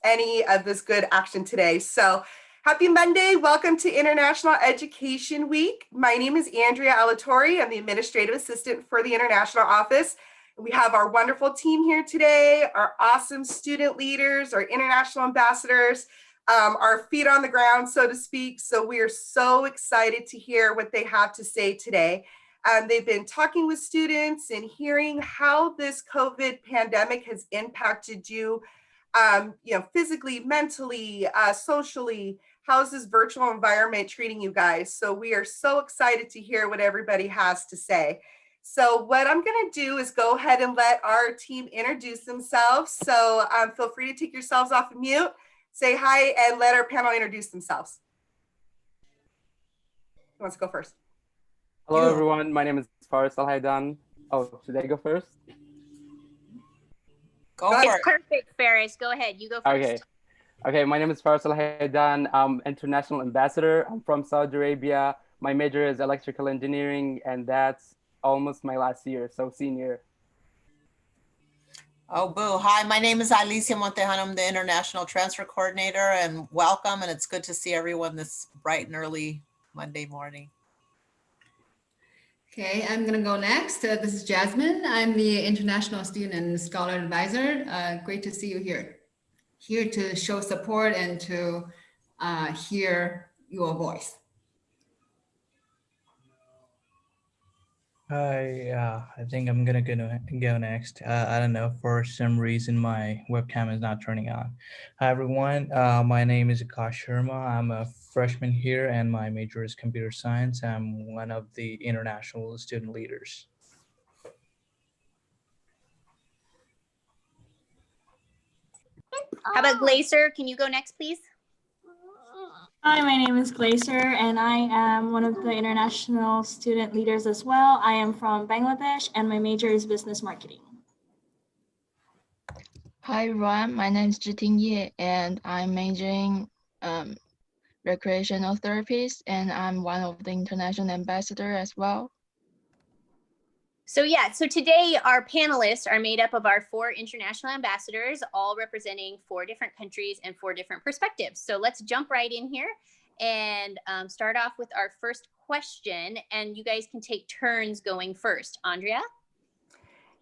any of this good action today. So happy Monday. Welcome to International Education Week. My name is Andrea Alatorre. I'm the Administrative Assistant for the International Office. We have our wonderful team here today, our awesome student leaders, our international ambassadors, our feet on the ground, so to speak. So we are so excited to hear what they have to say today. They've been talking with students and hearing how this COVID pandemic has impacted you, physically, mentally, socially. How's this virtual environment treating you guys? So we are so excited to hear what everybody has to say. So what I'm going to do is go ahead and let our team introduce themselves. So feel free to take yourselves off of mute, say hi, and let our panel introduce themselves. Who wants to go first? Hello, everyone. My name is Faris Al-Haidan. Oh, should I go first? It's perfect, Faris. Go ahead. You go first. Okay. My name is Faris Al-Haidan. I'm International Ambassador. I'm from Saudi Arabia. My major is electrical engineering, and that's almost my last year, so senior. Oh, boo. Hi, my name is Alicia Montejan. I'm the International Transfer Coordinator, and welcome. And it's good to see everyone this bright and early Monday morning. Okay, I'm going to go next. This is Jasmine. I'm the International Student and Scholar Advisor. Great to see you here. Here to show support and to hear your voice. Hi, I think I'm gonna go next. I don't know, for some reason my webcam is not turning on. Hi everyone, my name is Akash Sharma. I'm a freshman here and my major is computer science. I'm one of the international student leaders. How about Glacier? Can you go next, please? Hi, my name is Glacier, and I am one of the international student leaders as well. I am from Bangladesh, and my major is business marketing. Hi, everyone. My name is Jiting Ye, and I'm majoring recreational therapies, and I'm one of the international ambassador as well. So today our panelists are made up of our 4 international ambassadors, all representing 4 different countries and 4 different perspectives. So let's jump right in here and start off with our first question. And you guys can take turns going first. Andrea?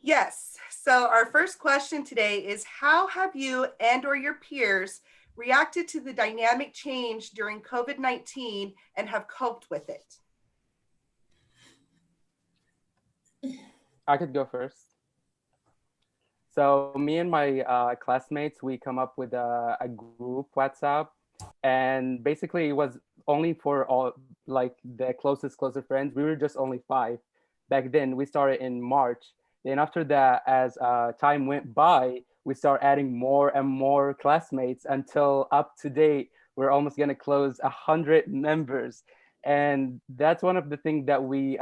Yes. So our first question today is, how have you and or your peers reacted to the dynamic change during COVID-19 and have coped with it? I could go first. So me and my classmates, we come up with a group WhatsApp, and basically it was only for all like the closer friends. We were just only 5 back then. We started in March. Then after that, as time went by, we start adding more and more classmates until up to date, we're almost gonna close 100 members. And that's one of the things that we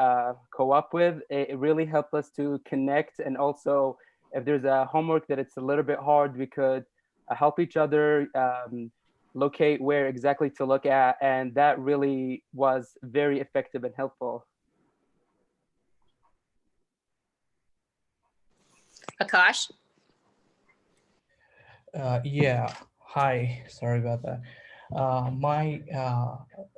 co-op with. It really helped us to connect, and also if there's a homework that it's a little bit hard, we could help each other locate where exactly to look at, and that really was very effective and helpful. Akash? Yeah, hi, sorry about that.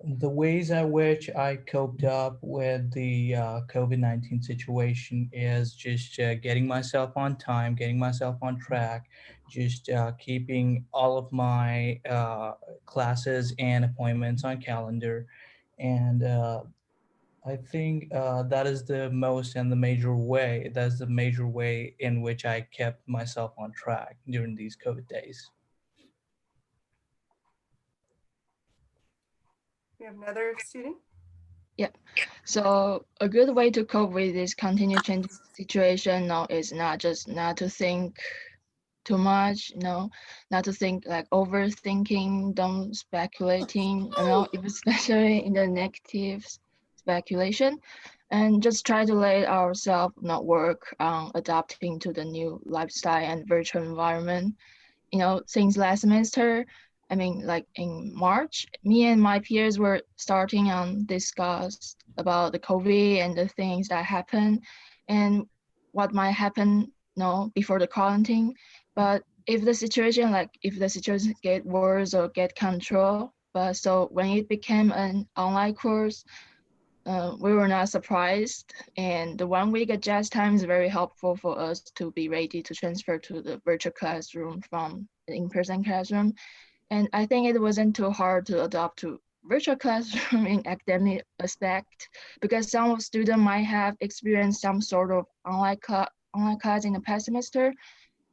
The ways in which I coped up with the COVID-19 situation is just getting myself on time, getting myself on track, just keeping all of my classes and appointments on calendar. And I think that is the most and the major way, that's the major way in which I kept myself on track during these COVID days. We have another student. Yep. So a good way to cope with this continued changing situation now is not to think too much, not to think like overthinking, don't speculating, especially in the negative speculation, and just try to let ourselves not work on adapting to the new lifestyle and virtual environment. Since last semester, like in March, me and my peers were starting on discuss about the COVID and the things that happen and what might happen before the quarantine. But if the situation get worse or get control. But so when it became an online course, we were not surprised, and the 1 week adjust time is very helpful for us to be ready to transfer to the virtual classroom from the in-person classroom. And I think it wasn't too hard to adopt to virtual classroom in academic aspect, because some students might have experienced some sort of online class in the past semester.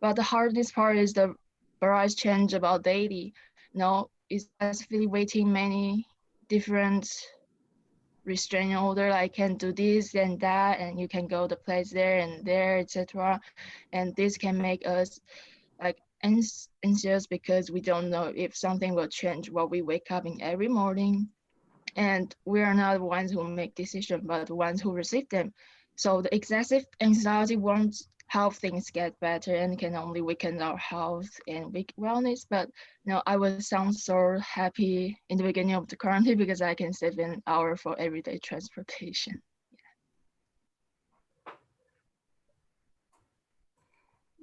But the hardest part is the various change about daily. It's actually waiting many different restraining order, like can do this and that, and you can go the place there and there, etc. And this can make us like anxious because we don't know if something will change while we wake up in every morning. And we are not the ones who make decisions, but the ones who receive them. So the excessive anxiety won't help things get better and can only weaken our health and weak wellness. But I will sound so happy in the beginning of the quarantine because I can save an hour for everyday transportation.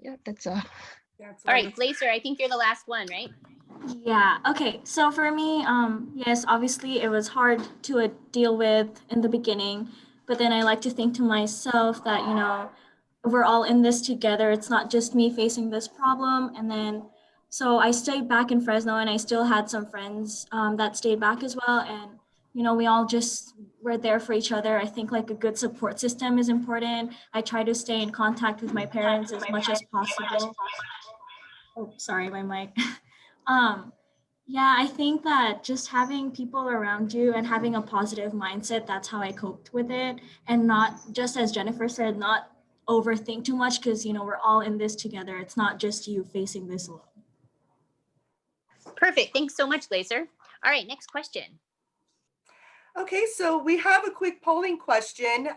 Yeah, that's all. That's All right, wonderful. Glacier, I think you're the last one, right? Yeah, okay. So for me, yes, obviously it was hard to deal with in the beginning, but then I like to think to myself that, we're all in this together. It's not just me facing this problem. And then, so I stayed back in Fresno and I still had some friends that stayed back as well. And, we all just were there for each other. I think like a good support system is important. I try to stay in contact with my parents as much as possible. Oh, sorry, my mic. Yeah, I think that just having people around you and having a positive mindset, that's how I coped with it. And not just as Jennifer said, not overthink too much because, we're all in this together. It's not just you facing this alone. Perfect. Thanks so much, Glacier. All right, next question. Okay, so we have a quick polling question.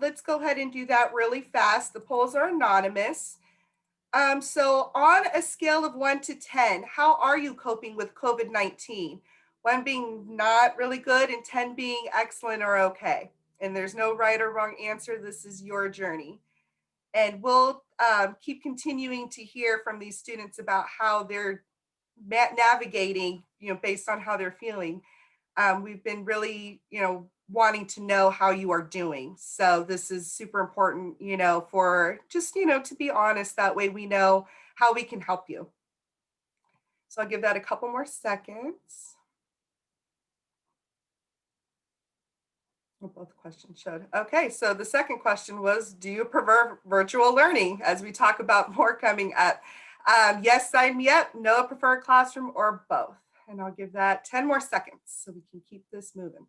Let's go ahead and do that really fast. The polls are anonymous. So on a scale of 1 to 10, how are you coping with COVID-19? 1 being not really good and 10 being excellent or okay. And there's no right or wrong answer. This is your journey. And we'll keep continuing to hear from these students about how they're navigating, based on how they're feeling. We've been really, wanting to know how you are doing. So this is super important, for just, to be honest, that way we know how we can help you. So I'll give that a couple more seconds. Both questions showed. Okay, so the second question was, do you prefer virtual learning, as we talk about more coming up? Yes, I'm yep, no, prefer classroom, or both. And I'll give that 10 more seconds so we can keep this moving.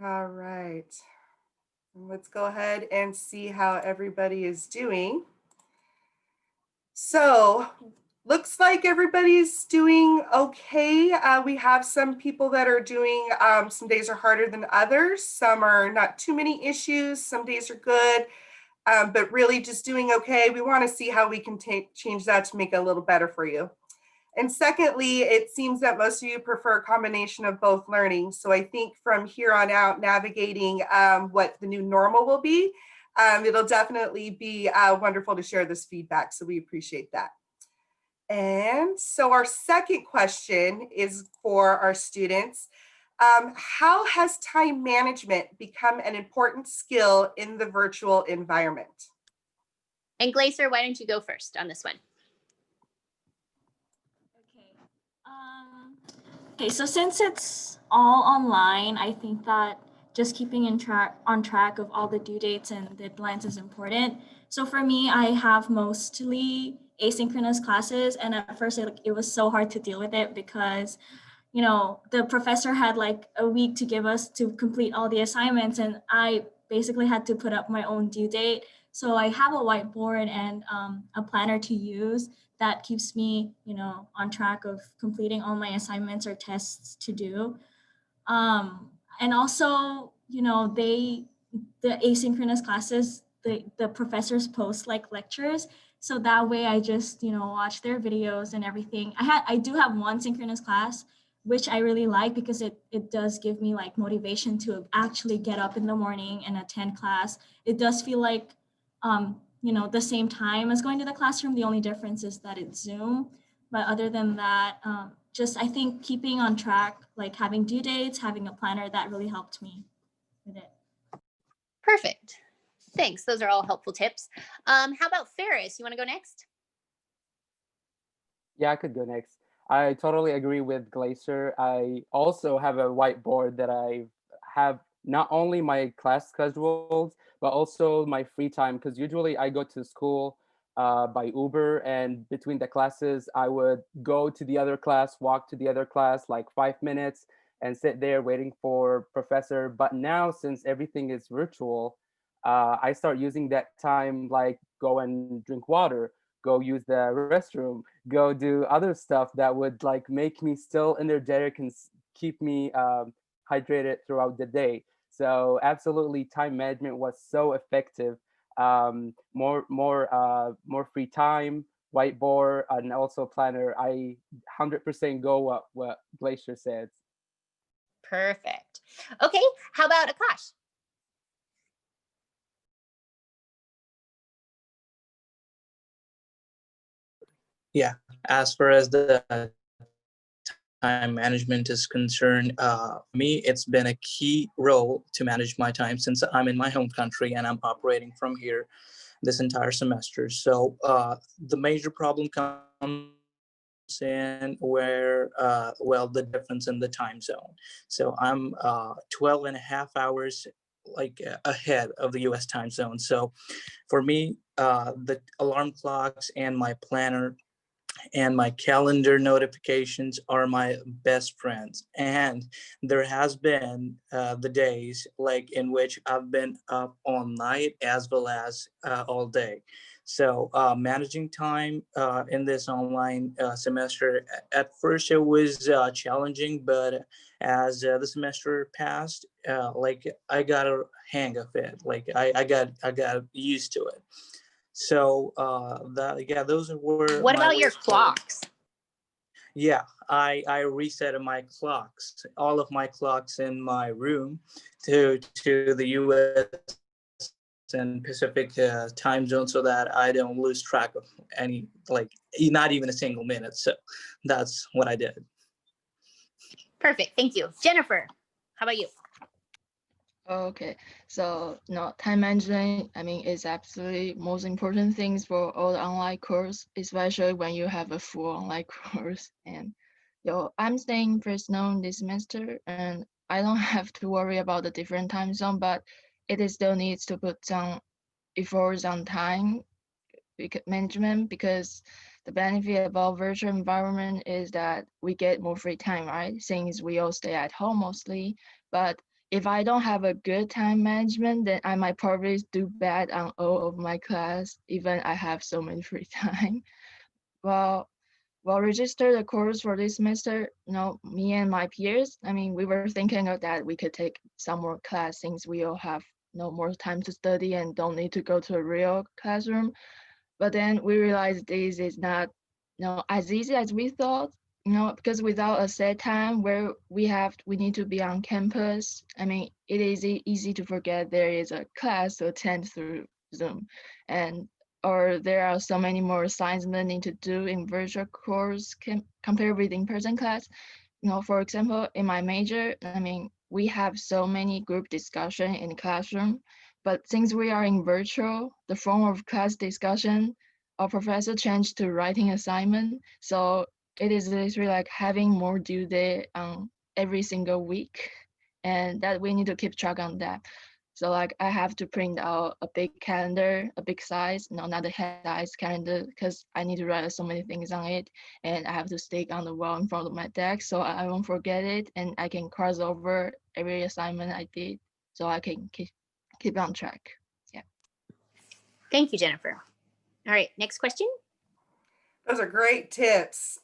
All right, let's go ahead and see how everybody is doing. So looks like everybody's doing okay. We have some people that are doing, some days are harder than others. Some are not too many issues. Some days are good, but really just doing okay. We want to see how we can change that to make it a little better for you. And secondly, it seems that most of you prefer a combination of both learning. So I think from here on out, navigating what the new normal will be, it'll definitely be wonderful to share this feedback. So we appreciate that. And so our second question is for our students. How has time management become an important skill in the virtual environment? And Glacier, why don't you go first on this one? Okay, so since it's all online, I think that just keeping on track of all the due dates and deadlines is important. So for me, I have mostly asynchronous classes, and at first it was so hard to deal with it because the professor had like a week to give us to complete all the assignments, and I basically had to put up my own due date. So I have a whiteboard and a planner to use that keeps me, on track of completing all my assignments or tests to do. And also, the asynchronous classes, the professors post like lectures. So that way I just, watch their videos and everything. I do have one synchronous class, which I really like because it does give me like motivation to actually get up in the morning and attend class. It does feel like the same time as going to the classroom. The only difference is that it's Zoom. But other than that, just I think keeping on track, like having due dates, having a planner, that really helped me with it. Perfect. Thanks. Those are all helpful tips. How about Ferris? You want to go next? Yeah, I could go next. I totally agree with Glacier. I also have a whiteboard that I have not only my class schedules, but also my free time. Because usually I go to school by Uber, and between the classes, I would go to the other class, walk to the other class like 5 minutes, and sit there waiting for professor. But now, since everything is virtual, I start using that time like go and drink water, go use the restroom, go do other stuff that would like make me still energetic and keep me hydrated throughout the day. So absolutely, time management was so effective. More free time, whiteboard, and also planner. I 100% go what Glacier said. Perfect. Okay. How about Akash? Yeah, as far as the time management is concerned, me, it's been a key role to manage my time since I'm in my home country and I'm operating from here this entire semester. So the major problem comes in where, well, the difference in the time zone. So I'm 12 and a half hours like ahead of the US time zone. So for me, the alarm clocks and my planner and my calendar notifications are my best friends. And there has been the days like in which I've been up all night as well as all day. So managing time in this online semester, at first it was challenging, but as the semester passed, like I got a hang of it. Like I got used to it. So those were What my about your ways clocks? Yeah, I reset my clocks, all of my clocks in my room to the US and Pacific time zone so that I don't lose track of any, like not even a single minute. So that's what I did. Perfect. Thank you. Jennifer, how about you? Okay, so no, time management, I mean, is absolutely most important things for all the online course, especially when you have a full online course. And I'm staying Fresno this semester, and I don't have to worry about the different time zone, but it is still needs to put some efforts on time management, because the benefit about virtual environment is that we get more free time, right? Since we all stay at home mostly. But if I don't have a good time management, then I might probably do bad on all of my class, even I have so many free time. Well, register the course for this semester, me and my peers, I mean, we were thinking of that we could take some more class since we all have no more time to study and don't need to go to a real classroom. But then we realized this is not as easy as we thought, because without a set time where we need to be on campus, I mean, it is easy to forget there is a class to attend through Zoom. Or there are so many more assignments need to do in virtual course compared with in-person class. For example, in my major, I mean, we have so many group discussion in the classroom, but since we are in virtual, the form of class discussion, our professor changed to writing assignment. So it is literally like having more due date every single week, and that we need to keep track on that. So like I have to print out a big calendar, a big size, not a head size calendar, because I need to write so many things on it, and I have to stick on the wall in front of my desk so I won't forget it, and I can cross over every assignment I did, so I can keep on track. Yeah. Thank you, Jennifer. All right, next question. Those are great tips.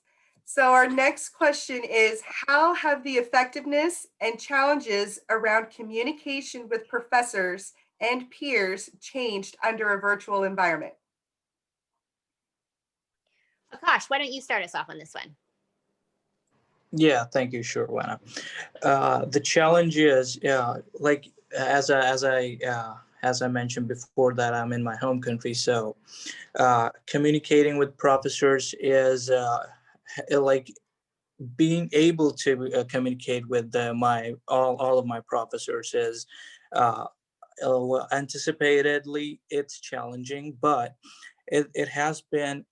So our next question is, how have the effectiveness and challenges around communication with professors and peers changed under a virtual environment? Akash, why don't you start us off on this one? Yeah, thank you. Sure, why not? The challenge is, like as I as I mentioned before, that I'm in my home country. So communicating with professors is like being able to communicate with my all of my professors is well, anticipatedly it's challenging, but it has been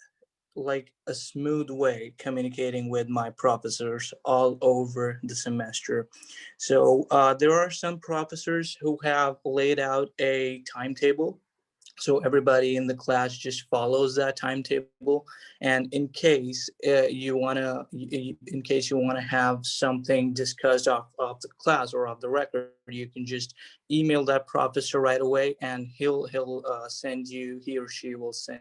like a smooth way communicating with my professors all over the semester. So there are some professors who have laid out a timetable, so everybody in the class just follows that timetable. And in case you want to have something discussed off the class or off the record, you can just email that professor right away, and he'll send you, he or she will send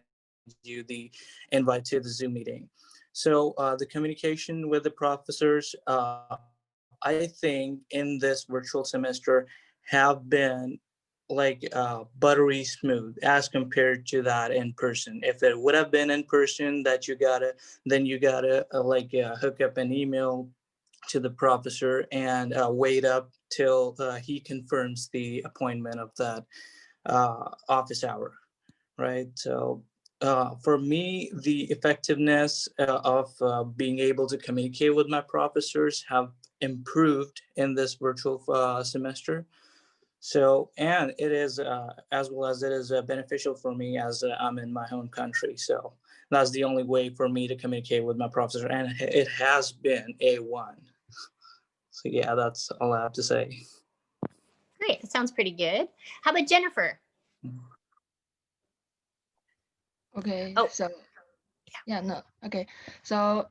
you the invite to the Zoom meeting. So the communication with the professors, I think in this virtual semester have been like buttery smooth as compared to that in person. If it would have been in person, that you gotta hook up an email to the professor and wait up till he confirms the appointment of that office hour, right? So for me, the effectiveness of being able to communicate with my professors have improved in this virtual semester. So, and it is, as well as it is beneficial for me as I'm in my home country. So that's the only way for me to communicate with my professor, and it has been A1. So yeah, that's all I have to say. Great. That sounds pretty good. How about Jennifer? Okay, Oh. so yeah, no, okay. So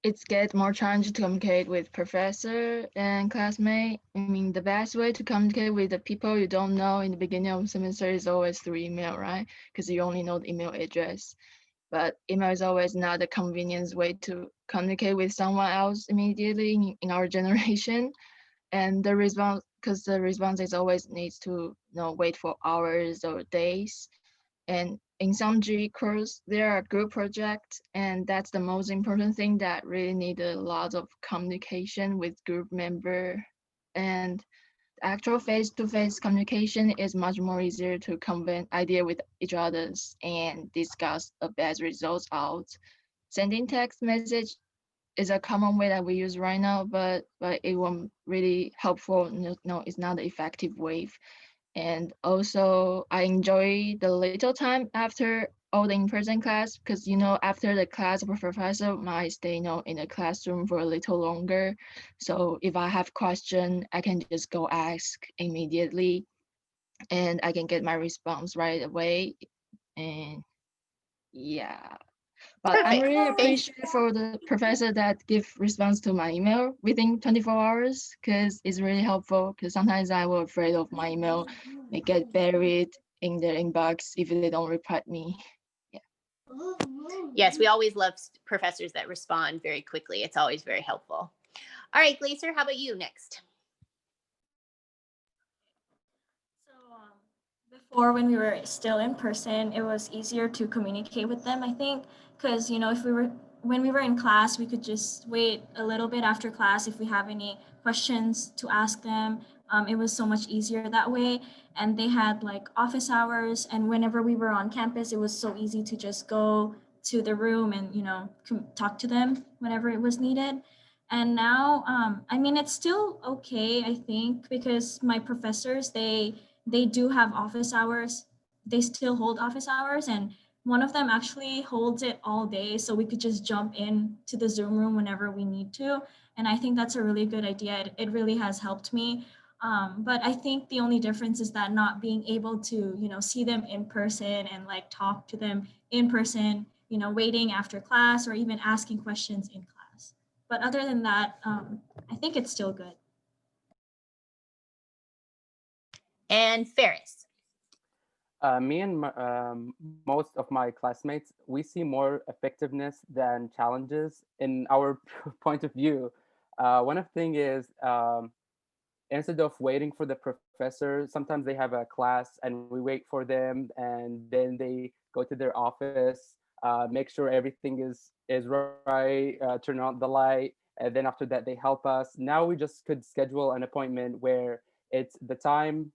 it's get more challenging to communicate with professor and classmate. I mean, the best way to communicate with the people you don't know in the beginning of the semester is always through email, right? Because you only know the email address. But email is always not a convenient way to communicate with someone else immediately in our generation. And the response, because the response is always needs to wait for hours or days. And in some GE course, there are group projects, and that's the most important thing that really need a lot of communication with group member. And actual face-to-face communication is much more easier to convey idea with each others and discuss the best results out. Sending text message is a common way that we use right now, but it won't really helpful. No, it's not the effective way. And also, I enjoy the little time after all the in-person class because, after the class, the professor might stay, in the classroom for a little longer. So if I have question, I can just go ask immediately and I can get my response right away. And yeah. But I'm Perfect. really Thanks. appreciative for the professor that give response to my email within 24 hours because it's really helpful because sometimes I was afraid of my email may get buried in their inbox if they don't reply me. Yeah. Yes, we always love professors that respond very quickly. It's always very helpful. All right, Glacier, how about you next? So before, when we were still in person, it was easier to communicate with them, I think, because if when we were in class, we could just wait a little bit after class if we have any questions to ask them. It was so much easier that way, and they had like office hours, and whenever we were on campus, it was so easy to just go to the room and talk to them whenever it was needed. And now, I mean, it's still okay, I think, because my professors, they do have office hours. They still hold office hours, and one of them actually holds it all day, so we could just jump in to the Zoom room whenever we need to. And I think that's a really good idea. It really has helped me. But I think the only difference is that not being able to, see them in person and like talk to them in person, waiting after class or even asking questions in class. But other than that, I think it's still good. And Ferris. Me and most of my classmates, we see more effectiveness than challenges in our point of view. One of the thing is, instead of waiting for the professor, sometimes they have a class and we wait for them, and then they go to their office, make sure everything is right, turn on the light, and then after that they help us. Now we just could schedule an appointment where it's the time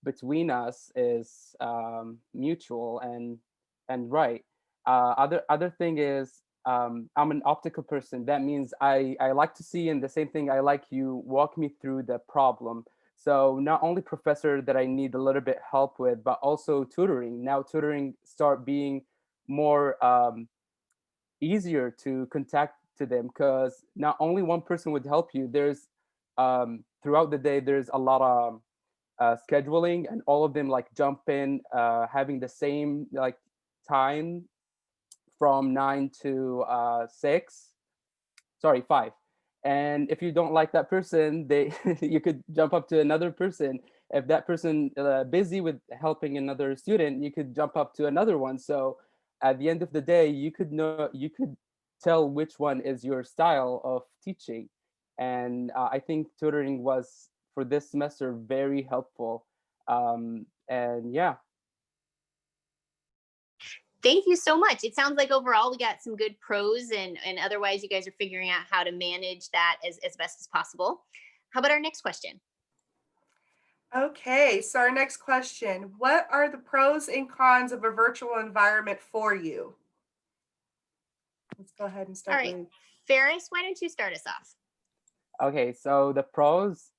between us is mutual and right. Other thing is I'm an optical person. That means I like to see, and the same thing, I like you walk me through the problem. So not only professor that I need a little bit help with, but also tutoring. Now tutoring start being more easier to contact to them, because not only one person would help you. There's throughout the day, there's a lot of scheduling, and all of them like jump in, having the same like time from 9 to 6, sorry, 5. And if you don't like that person, they you could jump up to another person. If that person busy with helping another student, you could jump up to another one. So at the end of the day, you could tell which one is your style of teaching. And I think tutoring was for this semester very helpful. And yeah. Thank you so much. It sounds like overall we got some good pros, and otherwise you guys are figuring out how to manage that as best as possible. How about our next question? Okay, so our next question, what are the pros and cons of a virtual environment for you? Let's go ahead and All start right, with Ferris, why don't you start us off? Okay, so the pros,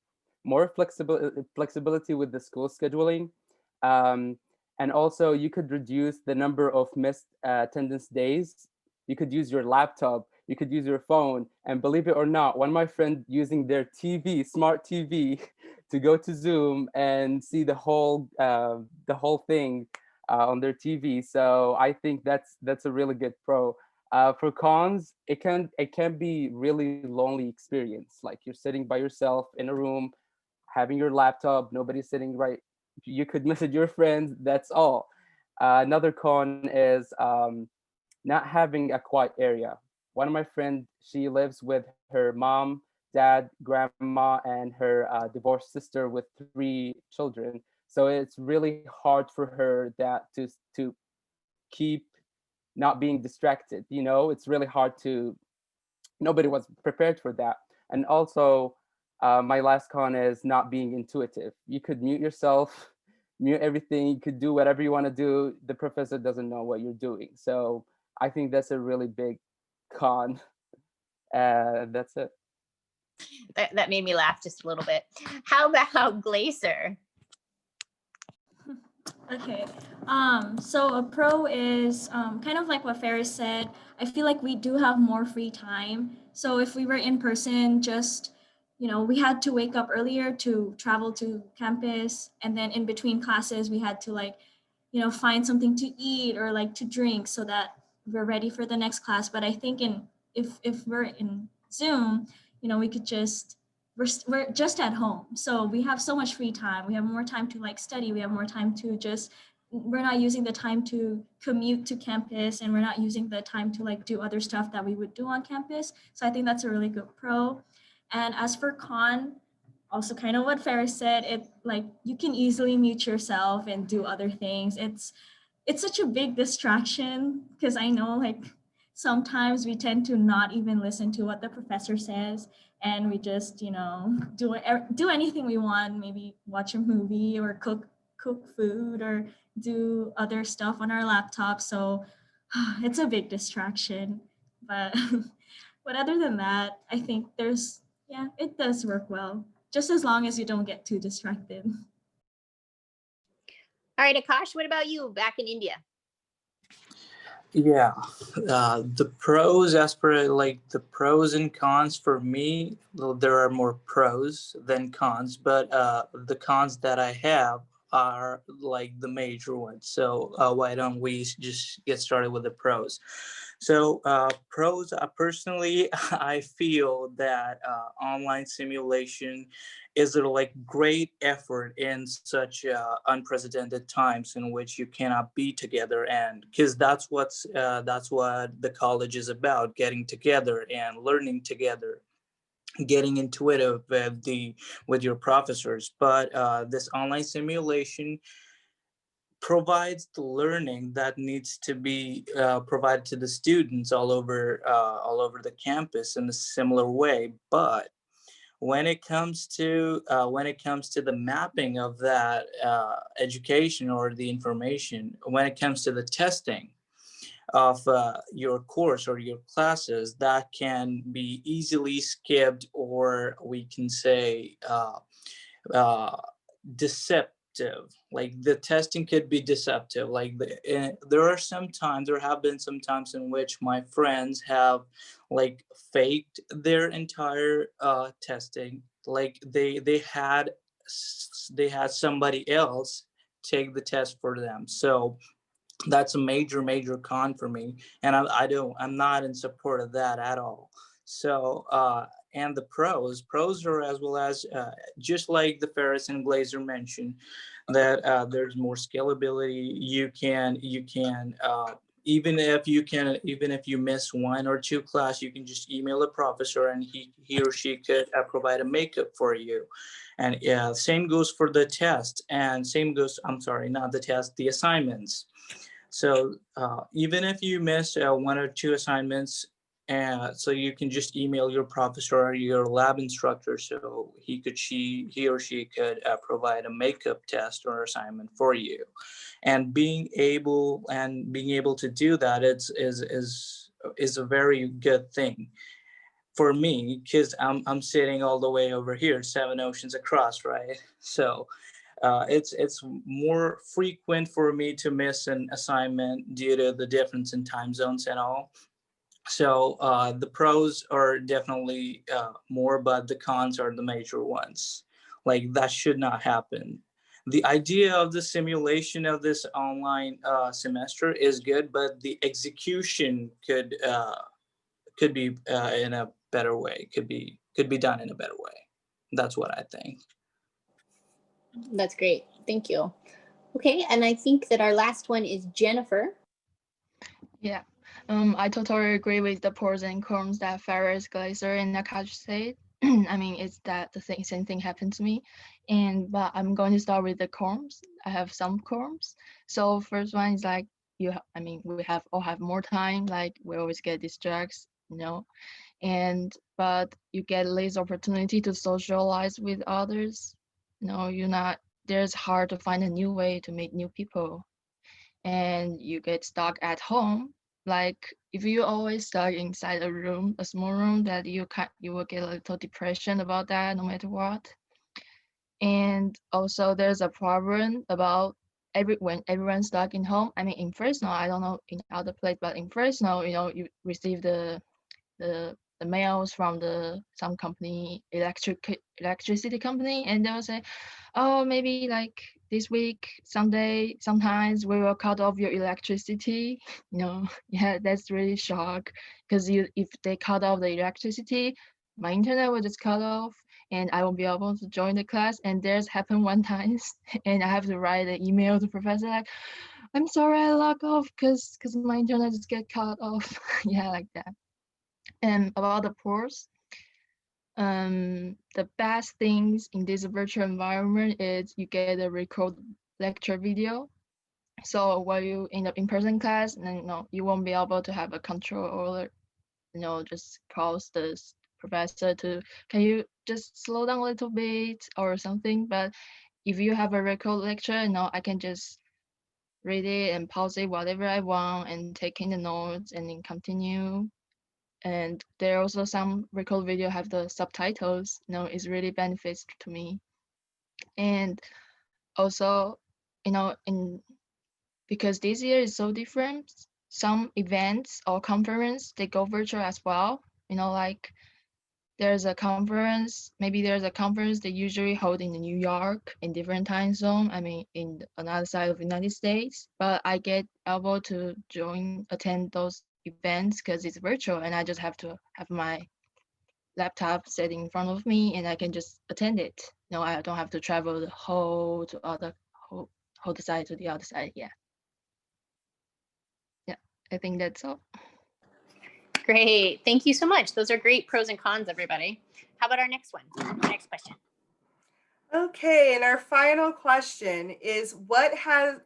more flexibility with the school scheduling. Um, and also you could reduce the number of missed attendance days. You could use your laptop, you could use your phone. And believe it or not, one of my friends using their TV, smart TV, to go to Zoom and see the whole thing on their TV. So I think that's a really good pro. For cons, it can be really lonely experience. Like you're sitting by yourself in a room, having your laptop, nobody's sitting right. You could message your friends. That's all. Another con is not having a quiet area. One of my friends, she lives with her mom, dad, grandma, and her divorced sister with 3 children. So it's really hard for her that to keep not being distracted. It's really hard to, nobody was prepared for that. And also my last con is not being intuitive. You could mute yourself, mute everything, you could do whatever you want to do, the professor doesn't know what you're doing. So I think that's a really big con. That's it. That made me laugh just a little bit. How about Glacier? Okay, so a pro is kind of like what Ferris said. I feel like we do have more free time. So if we were in person, just, we had to wake up earlier to travel to campus. And then in between classes, we had to find something to eat or like to drink so that we're ready for the next class. But I think if we're in Zoom, we could just, we're just at home. So we have so much free time. We have more time to like study. We have more time to just, we're not using the time to commute to campus, and we're not using the time to like do other stuff that we would do on campus. So I think that's a really good pro. And as for con, also kind of what Ferris said, it like you can easily mute yourself and do other things. It's such a big distraction because I know like sometimes we tend to not even listen to what the professor says, and we just do anything we want, maybe watch a movie or cook food or do other stuff on our laptop. So it's a big distraction, but but other than that, I think it does work well, just as long as you don't get too distracted. All right, Akash, what about you back in India? Yeah, the pros, as per like the pros and cons for me, well, there are more pros than cons, but the cons that I have are like the major ones. So why don't we just get started with the pros? So pros, personally, I feel that online simulation is a like great effort in such unprecedented times in which you cannot be together, and because that's what the college is about, getting together and learning together, getting intuitive with your professors. But this online simulation provides the learning that needs to be provided to the students all over the campus in a similar way. But when it comes to the mapping of that education or the information, when it comes to the testing of your course or your classes, that can be easily skipped, or we can say uh, deceptive. Like the testing could be deceptive. Like there have been some times in which my friends have like faked their entire testing. Like they had somebody else take the test for them. So that's a major con for me, and I'm not in support of that at all. So and the pros are, as well as just like the Ferris and Glazer mentioned, that there's more scalability. You can even if you miss one or two class, you can just email the professor and he or she could provide a makeup for you. And yeah, same goes for the test, and same goes, I'm sorry, not the test, the assignments. So even if you miss one or two assignments, so you can just email your professor or your lab instructor, so he or she could provide a makeup test or assignment for you. And being able to do that, is a very good thing for me, because I'm sitting all the way over here, 7 oceans across, right? So it's more frequent for me to miss an assignment due to the difference in time zones and all. So the pros are definitely more, but the cons are the major ones. Like that should not happen. The idea of the simulation of this online semester is good, but the execution could be in a better way. Could be done in a better way. That's what I think. That's great. Thank you. Okay, and I think that our last one is Jennifer. Yeah, I totally agree with the pros and cons that Ferris, Glazer, and Nakash said. I mean, it's that same thing happened to me, but I'm going to start with the cons. I have some cons. So first one is like we all have more time. Like we always get distracted, but you get less opportunity to socialize with others. There's hard to find a new way to meet new people, and you get stuck at home. Like if you always stuck inside a small room, that you will get a little depression about that no matter what. And also there's a problem about when everyone's stuck in home. I mean, in Fresno, I don't know in other place, but in Fresno, you receive the mails from some company, electricity company, and they'll say, oh, maybe like this week, someday, sometimes we will cut off your electricity. Yeah, that's really shock, because if they cut off the electricity, my internet will just cut off and I won't be able to join the class. And there's happened one time and I have to write an email to professor like, I'm sorry, I log off because my internet just get cut off. Yeah, like that. And about the pros, the best things in this virtual environment is you get a record lecture video. So while you in the in-person class, then you won't be able to have a control or just pause the professor to, can you just slow down a little bit or something. But if you have a record lecture, I can just read it and pause it whatever I want and take in the notes and then continue. And there are also some record video have the subtitles. It's really benefits to me. And also, because this year is so different, some events or conference, they go virtual as well. Like there's a conference they usually hold in New York in different time zone. I mean, in another side of the United States, but I get able to attend those events because it's virtual, and I just have to have my laptop set in front of me and I can just attend it. I don't have to travel the whole side to the other side. Yeah, I think that's all. Great. Thank you so much. Those are great pros and cons, everybody. How about our next one? Next question. Okay, and our final question is what has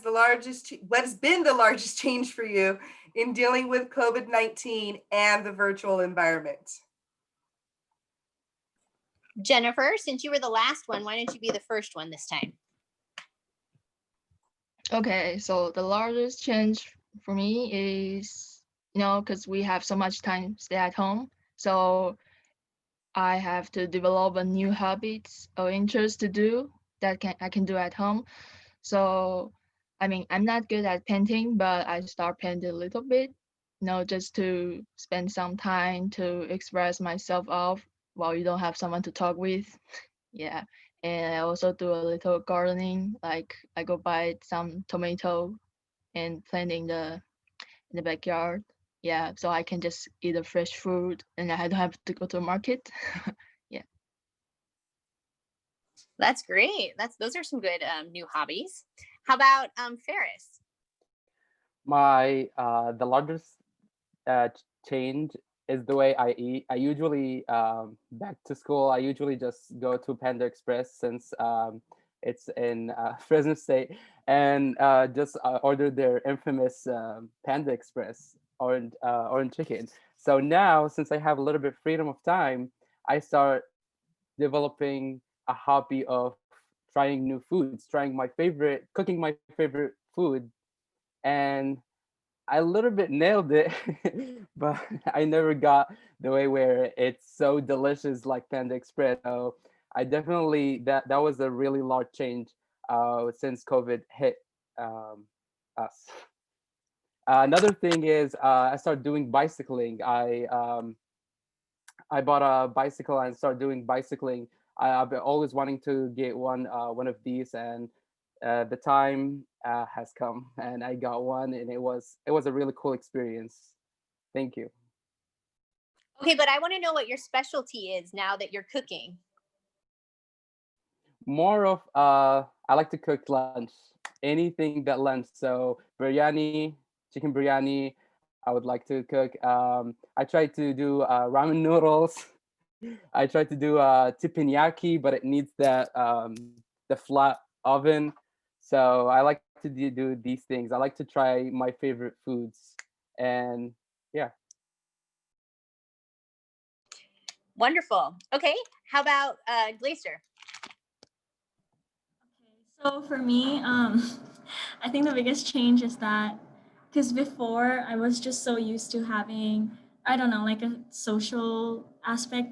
been the largest change for you in dealing with COVID-19 and the virtual environment? Jennifer, since you were the last one, why don't you be the first one this time? Okay, so the largest change for me is, because we have so much time stay at home, so I have to develop a new habits or interest to do that I can do at home. So, I mean, I'm not good at painting, but I start painting a little bit, just to spend some time to express myself out while you don't have someone to talk with. Yeah. And I also do a little gardening, like I go buy some tomato and plant in the backyard. Yeah, so I can just eat a fresh food and I don't have to go to the market. Yeah. That's great. Those are some good new hobbies. How about Ferris? My the largest change is the way I eat. I usually back to school. I usually just go to Panda Express since it's in Fresno State, and just order their infamous Panda Express orange chicken. So now, since I have a little bit freedom of time, I start developing a hobby of trying new foods, cooking my favorite food, and I a little bit nailed it, but I never got the way where it's so delicious like Panda Express. So I definitely that was a really large change since COVID hit us. Another thing is I started doing bicycling. I bought a bicycle and started doing bicycling. I've been always wanting to get one of these, and the time has come, and I got one, and it was a really cool experience. Thank you. Okay, but I want to know what your specialty is now that you're cooking. More of I like to cook lunch, anything that lunch. So biryani, chicken biryani. I would like to cook. I try to do ramen noodles. I try to do teppanyaki, but it needs the flat oven. So I like to do these things. I like to try my favorite foods, and yeah. Wonderful. Okay, how about Glacier? So for me, I think the biggest change is that because before I was just so used to having, I don't know, like a social aspect,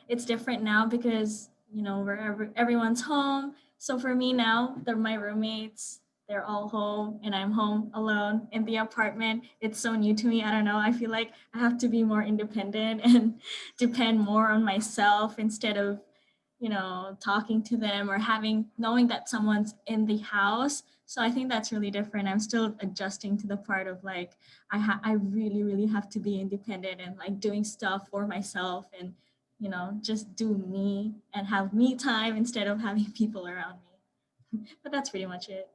it's different now because, wherever everyone's home. So for me now, they're my roommates, they're all home and I'm home alone in the apartment. It's so new to me. I don't know. I feel like I have to be more independent and depend more on myself instead of talking to them or knowing that someone's in the house. So I think that's really different. I'm still adjusting to the part of like, I really, really have to be independent and like doing stuff for myself and, just do me and have me time instead of having people around me. But that's pretty much it.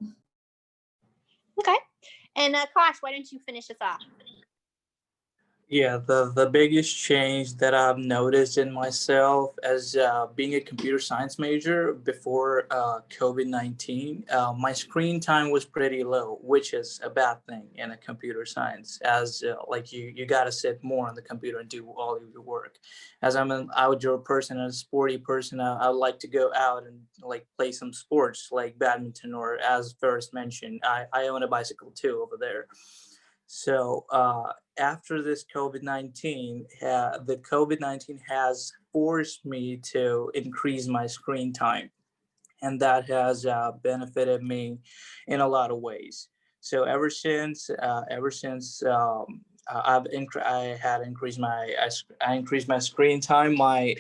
Okay. And Kosh, why don't you finish us off? Yeah, the biggest change that I've noticed in myself as being a computer science major before COVID-19, my screen time was pretty low, which is a bad thing in a computer science, as like you got to sit more on the computer and do all of your work. As I'm an outdoor person and a sporty person, I would like to go out and like play some sports like badminton, or as Ferris mentioned, I own a bicycle too over there. So after this COVID-19, the COVID-19 has forced me to increase my screen time, and that has benefited me in a lot of ways. So ever since I increased my screen time, my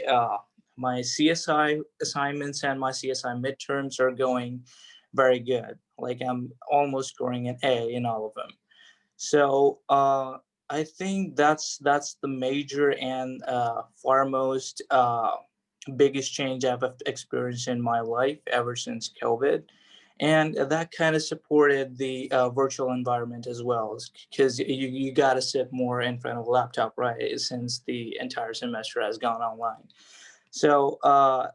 CSI assignments and my CSI midterms are going very good. Like I'm almost scoring an A in all of them. So I think that's the major and foremost biggest change I've experienced in my life ever since COVID. And that kind of supported the virtual environment as well, because you got to sit more in front of a laptop, right? Since the entire semester has gone online. So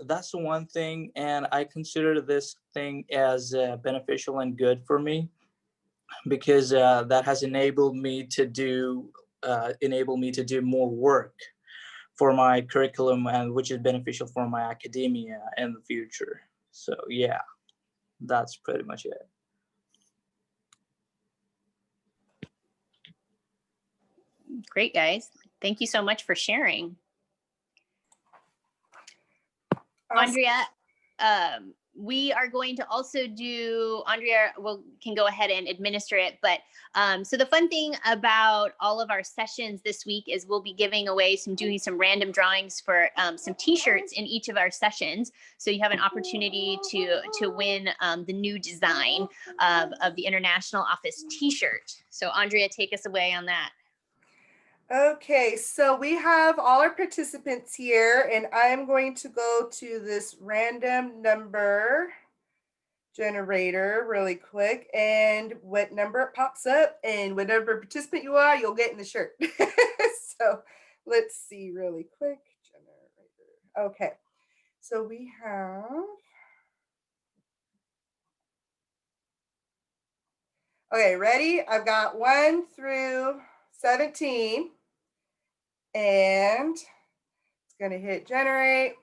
that's the one thing. And I consider this thing as beneficial and good for me, because that has enabled me to do more work for my curriculum and which is beneficial for my academia in the future. So yeah, that's pretty much it. Great, guys. Thank you so much for sharing. Awesome. Andrea, we are going to also do, Andrea can go ahead and administer it. But so the fun thing about all of our sessions this week is we'll be giving away doing some random drawings for some t-shirts in each of our sessions. So you have an opportunity to win the new design of the International Office t-shirt. So Andrea, take us away on that. Okay, so we have all our participants here, and I'm going to go to this random number generator really quick, and what number it pops up and whatever participant you are, you'll get in the shirt. So let's see really quick. Generator. Okay, so we have, okay, ready? I've got 1 through 17. And it's going to hit generate.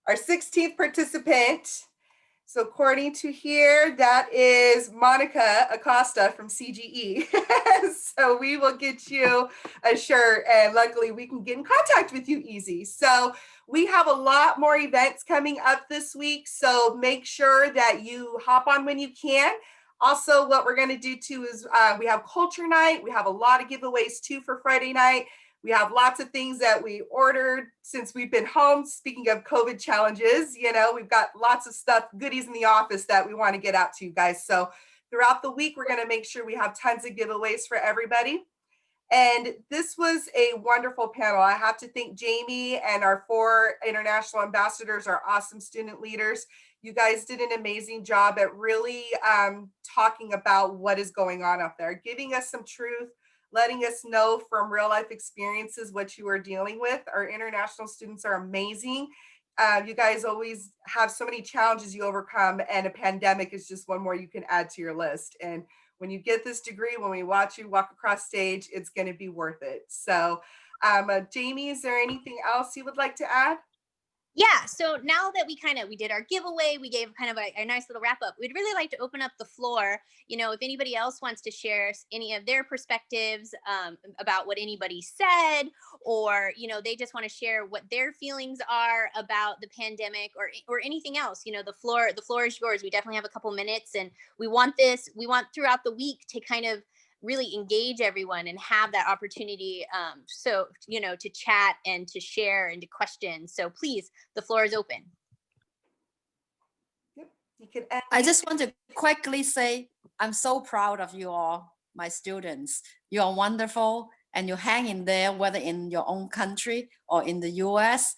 Our 16th participant. So according to here, that is Monica Acosta from CGE. So we will get you a shirt, and luckily we can get in contact with you easy. So we have a lot more events coming up this week. So make sure that you hop on when you can. Also, what we're going to do too is we have culture night. We have a lot of giveaways too for Friday night. We have lots of things that we ordered since we've been home. Speaking of COVID challenges, you know, we've got lots of stuff, goodies in the office that we want to get out to you guys. So throughout the week, we're going to make sure we have tons of giveaways for everybody. And this was a wonderful panel. I have to thank Jamie and our 4 international ambassadors, our awesome student leaders. You guys did an amazing job at really talking about what is going on out there, giving us some truth, letting us know from real life experiences what you are dealing with. Our international students are amazing. You guys always have so many challenges you overcome, and a pandemic is just one more you can add to your list. And when you get this degree, when we watch you walk across stage, it's going to be worth it. So Jamie, is there anything else you would like to add? Yeah, so now that we did our giveaway, we gave kind of a nice little wrap up. We'd really like to open up the floor. You know, if anybody else wants to share any of their perspectives about what anybody said, or, you know, they just want to share what their feelings are about the pandemic, or anything else, you know, the floor is yours. We definitely have a couple minutes, and we want throughout the week to kind of really engage everyone and have that opportunity, so, you know, to chat and to share and to question. So please, the floor is open. Yep. You can add. I just want to quickly say, I'm so proud of you all, my students. You are wonderful, and you hang in there, whether in your own country or in the US.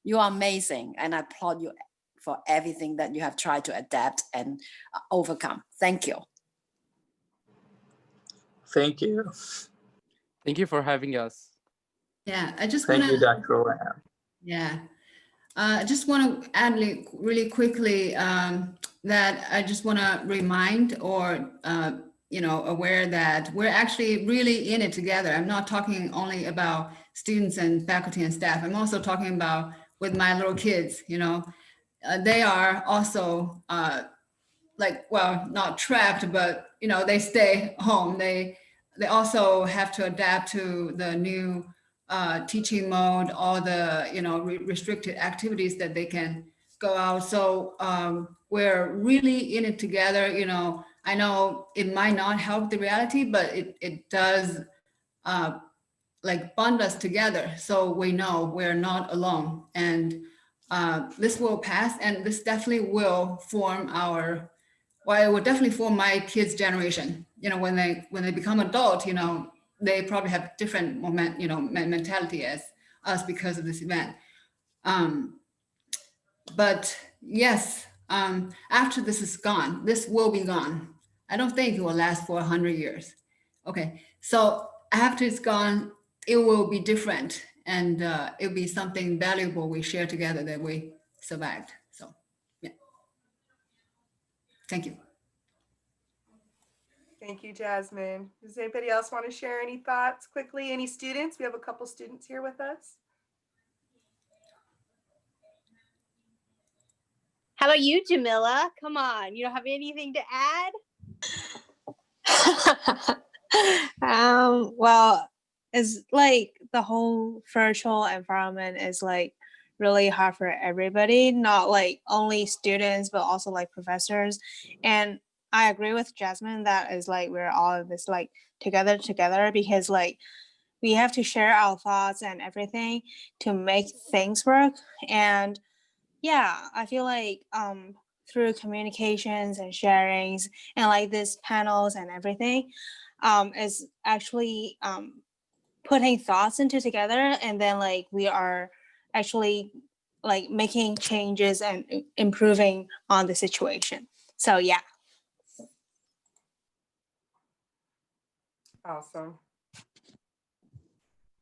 You are amazing, and I applaud you for everything that you have tried to adapt and overcome. Thank you. Thank you. Thank you for having us. Yeah, I just want Thank you, to, Dr. Lam. yeah. I just want to add really quickly that I just want to remind or, you know, aware that we're actually really in it together. I'm not talking only about students and faculty and staff. I'm also talking about with my little kids, you know, they are also like, well, not trapped, but, you know, they stay home. They also have to adapt to the new teaching mode, all the, you know, restricted activities that they can go out. So we're really in it together. You know, I know it might not help the reality, but it does like bond us together. So we know we're not alone, and this will pass, and this definitely will form our, well, it will definitely form my kids' generation. You know, when they become adult, you know, they probably have different mentality as us because of this event. But yes, after this is gone, this will be gone. I don't think it will last for 100 years. Okay, so after it's gone, it will be different, and it'll be something valuable we share together that we survived. So, yeah. Thank you. Thank you, Jasmine. Does anybody else want to share any thoughts quickly? Any students? We have a couple students here with us. How about you, Jamila? Come on, you don't have anything to add? Well, it's like the whole virtual environment is like really hard for everybody, not like only students, but also like professors. And I agree with Jasmine that is like we're all in this like together because like we have to share our thoughts and everything to make things work. And yeah, I feel like through communications and sharings and like these panels and everything is actually putting thoughts into together, and then like we are actually like making changes and improving on the situation. So yeah. Awesome.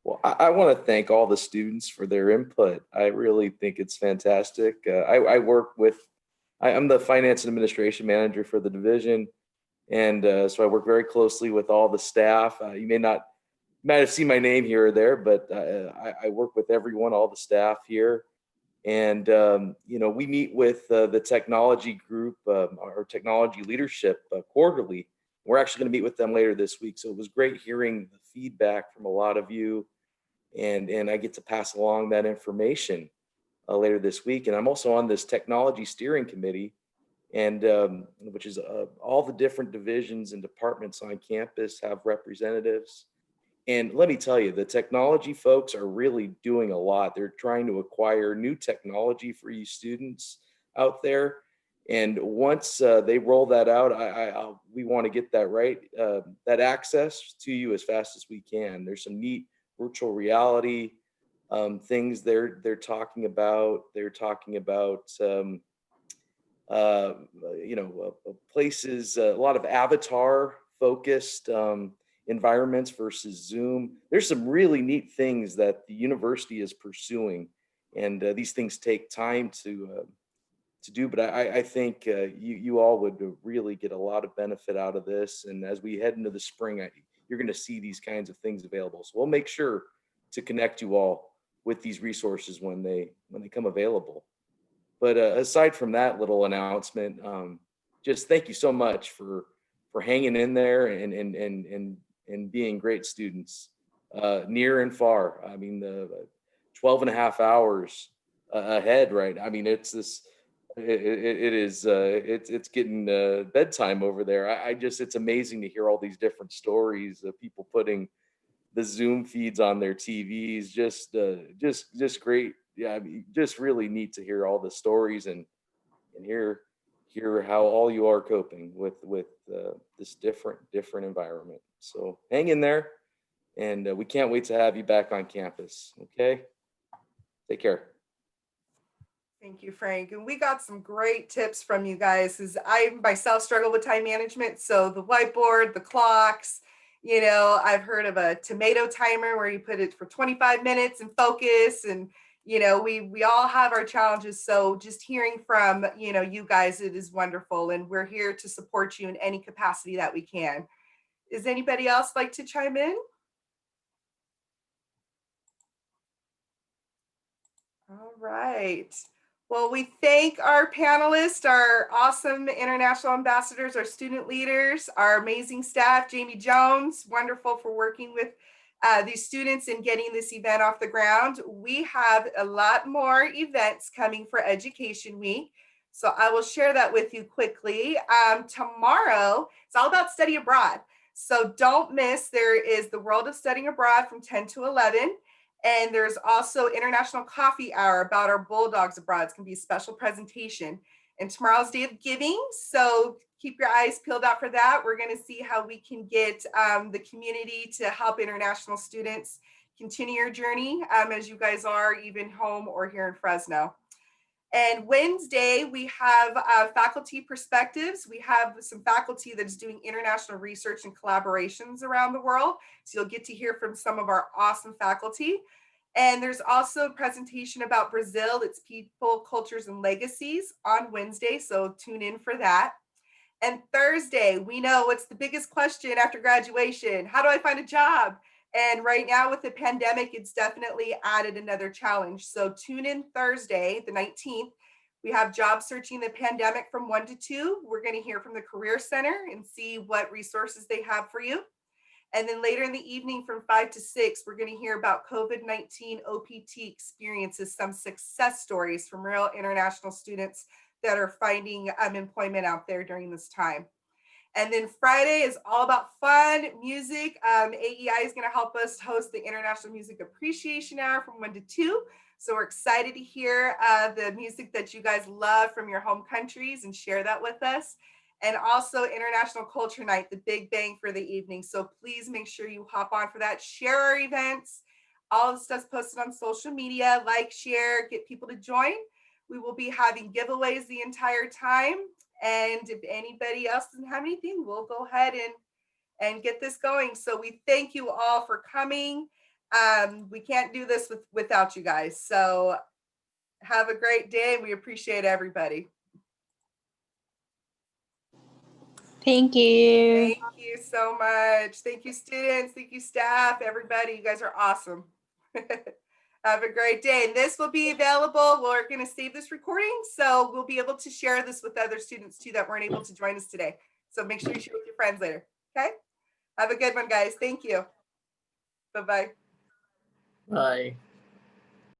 Well, I want to thank all the students for their input. I really think it's fantastic. I work with, I'm the finance and administration manager for the division. And so I work very closely with all the staff. You might have seen my name here or there, but I work with everyone, all the staff here. And, we meet with the technology group, our technology leadership quarterly. We're actually going to meet with them later this week. So it was great hearing the feedback from a lot of you. And I get to pass along that information later this week. And I'm also on this technology steering committee, and which is all the different divisions and departments on campus have representatives. And let me tell you, the technology folks are really doing a lot. They're trying to acquire new technology for you students out there. And once they roll that out, we want to get that right, that access to you as fast as we can. There's some neat virtual reality things they're talking about. They're talking about places, a lot of avatar focused environments versus Zoom. There's some really neat things that the university is pursuing, and these things take time to do. But I think you all would really get a lot of benefit out of this. And as we head into the spring, you're going to see these kinds of things available. So we'll make sure to connect you all with these resources when they come available. But aside from that little announcement, just thank you so much for hanging in there and being great students, near and far. I mean, the 12 and a half hours ahead, right? I mean, it's getting bedtime over there. It's amazing to hear all these different stories of people putting the Zoom feeds on their TVs. Just great. Yeah, I mean, just really neat to hear all the stories and hear how all you are coping with this different environment. So hang in there, and we can't wait to have you back on campus. Okay, take care. Thank you, Frank. And we got some great tips from you guys, because I myself struggle with time management. So the whiteboard, the clocks, I've heard of a tomato timer where you put it for 25 minutes and focus. And, we all have our challenges. So just hearing from, you guys, it is wonderful. And we're here to support you in any capacity that we can. Is anybody else like to chime in? All right. Well, we thank our panelists, our awesome international ambassadors, our student leaders, our amazing staff. Jamie Jones, wonderful for working with these students and getting this event off the ground. We have a lot more events coming for Education Week, so I will share that with you quickly. Tomorrow, it's all about study abroad. So don't miss, there is the World of Studying Abroad from 10 to 11. And there's also International Coffee Hour about our Bulldogs abroad. It's going to be a special presentation. And tomorrow's Day of Giving, so keep your eyes peeled out for that. We're going to see how we can get the community to help international students continue your journey as you guys are, even home or here in Fresno. And Wednesday, we have faculty perspectives. We have some faculty that's doing international research and collaborations around the world. So you'll get to hear from some of our awesome faculty. And there's also a presentation about Brazil, its people, cultures, and legacies on Wednesday. So tune in for that. And Thursday, we know what's the biggest question after graduation: how do I find a job? And right now with the pandemic, it's definitely added another challenge. So tune in Thursday, the 19th. We have job searching the pandemic from 1 to 2. We're going to hear from the Career Center and see what resources they have for you. And then later in the evening from 5 to 6, we're going to hear about COVID-19 OPT experiences, some success stories from real international students that are finding employment out there during this time. And then Friday is all about fun, music. AEI is going to help us host the International Music Appreciation Hour from 1 to 2. So we're excited to hear the music that you guys love from your home countries and share that with us. And also International Culture Night, the big bang for the evening. So please make sure you hop on for that. Share our events. All the stuff's posted on social media. Like, share, get people to join. We will be having giveaways the entire time. And if anybody else doesn't have anything, we'll go ahead and get this going. So we thank you all for coming. We can't do this without you guys. So have a great day. We appreciate everybody. Thank you. Thank you so much. Thank you, students. Thank you, staff, everybody. You guys are awesome. Have a great day. And this will be available. We're going to save this recording, so we'll be able to share this with other students too that weren't able to join us today. So make sure you share with your friends later. Okay? Have a good one, guys. Thank you. Bye-bye. Bye.